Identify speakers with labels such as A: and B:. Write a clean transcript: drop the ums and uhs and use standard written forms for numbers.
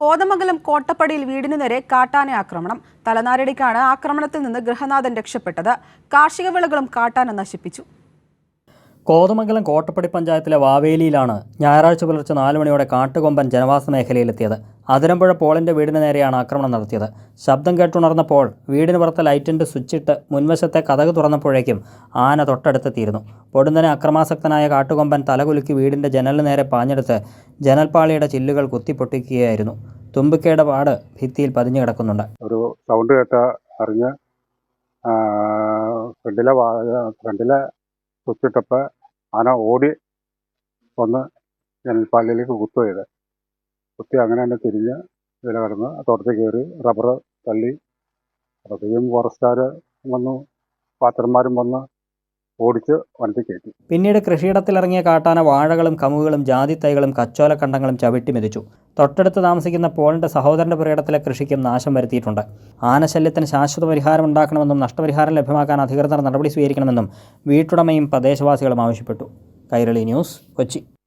A: കോതമംഗലം കോട്ടപ്പടിയിൽ വീടിനു നേരെ കാട്ടാന ആക്രമണം. തലനാരിഴയ്ക്കാണ് ആക്രമണത്തിൽ നിന്ന് ഗൃഹനാഥൻ രക്ഷപ്പെട്ടത്. കാർഷിക വിളകളും കാട്ടാന നശിപ്പിച്ചു.
B: കോതമംഗലം കോട്ടപ്പടി പഞ്ചായത്തിലെ വാവേലിയിലാണ് ഞായറാഴ്ച പുലർച്ചെ 4 മണിയോടെ കാട്ടുകൊമ്പൻ ജനവാസ മേഖലയിലെത്തിയത്. അതിരമ്പുഴ പോളിന്റെ വീടിന് നേരെയാണ് ആക്രമണം നടത്തിയത്. ശബ്ദം കേട്ടുണർന്നപ്പോൾ വീടിന് പുറത്തെ ലൈറ്റിന്റെ സ്വിച്ചിട്ട് മുൻവശത്തെ കതക് തുറന്നപ്പോഴേക്കും ആന തൊട്ടടുത്തെത്തിയിരുന്നു. പൊടുന്നനെ അക്രമാസക്തനായ കാട്ടുകൊമ്പൻ തലകുലുക്കി വീടിന്റെ ജനലിന് നേരെ പാഞ്ഞെടുത്ത് ജനൽപ്പാളിയുടെ ചില്ലുകൾ കുത്തിപ്പൊട്ടിക്കുകയായിരുന്നു. തുമ്പിക്കയുടെ പാട് ഭിത്തിയിൽ പതിഞ്ഞു കിടക്കുന്നുണ്ട്.
C: ഒരു സൗണ്ട് കേട്ട അറിഞ്ഞ് ഫ്രണ്ടിലെ സ്വിച്ചിട്ടപ്പോൾ ആന ഓടി വന്ന് ജനൽപ്പാളിലേക്ക് കുത്തി അങ്ങനെ തന്നെ തിരിഞ്ഞ് ഇതിൽ കിടന്ന് തോട്ടത്തിൽ കയറി റബ്ബർ തള്ളി. അപ്പോഴത്തേക്കും ഫോറസ്റ്റുകാർ വന്നു, പാത്രന്മാരും വന്ന് ഓടിച്ച് വണ്ടി കയറ്റി.
B: പിന്നീട് കൃഷിയിടത്തിലിറങ്ങിയ കാട്ടാന വാഴകളും കമുകുകളും ജാതിത്തൈകളും കച്ചോലക്കണ്ടങ്ങളും ചവിട്ടി മെതിച്ചു. തൊട്ടടുത്ത് താമസിക്കുന്ന പോളിന്റെ സഹോദരന്റെ പുരയിടത്തിലെ കൃഷിക്കും നാശം വരുത്തിയിട്ടുണ്ട്. ആനശല്യത്തിന് ശാശ്വത പരിഹാരം ഉണ്ടാക്കണമെന്നും നഷ്ടപരിഹാരം ലഭ്യമാക്കാൻ അധികൃതർ നടപടി സ്വീകരിക്കണമെന്നും വീട്ടുടമയും പ്രദേശവാസികളും ആവശ്യപ്പെട്ടു. കൈരളി ന്യൂസ്, കൊച്ചി.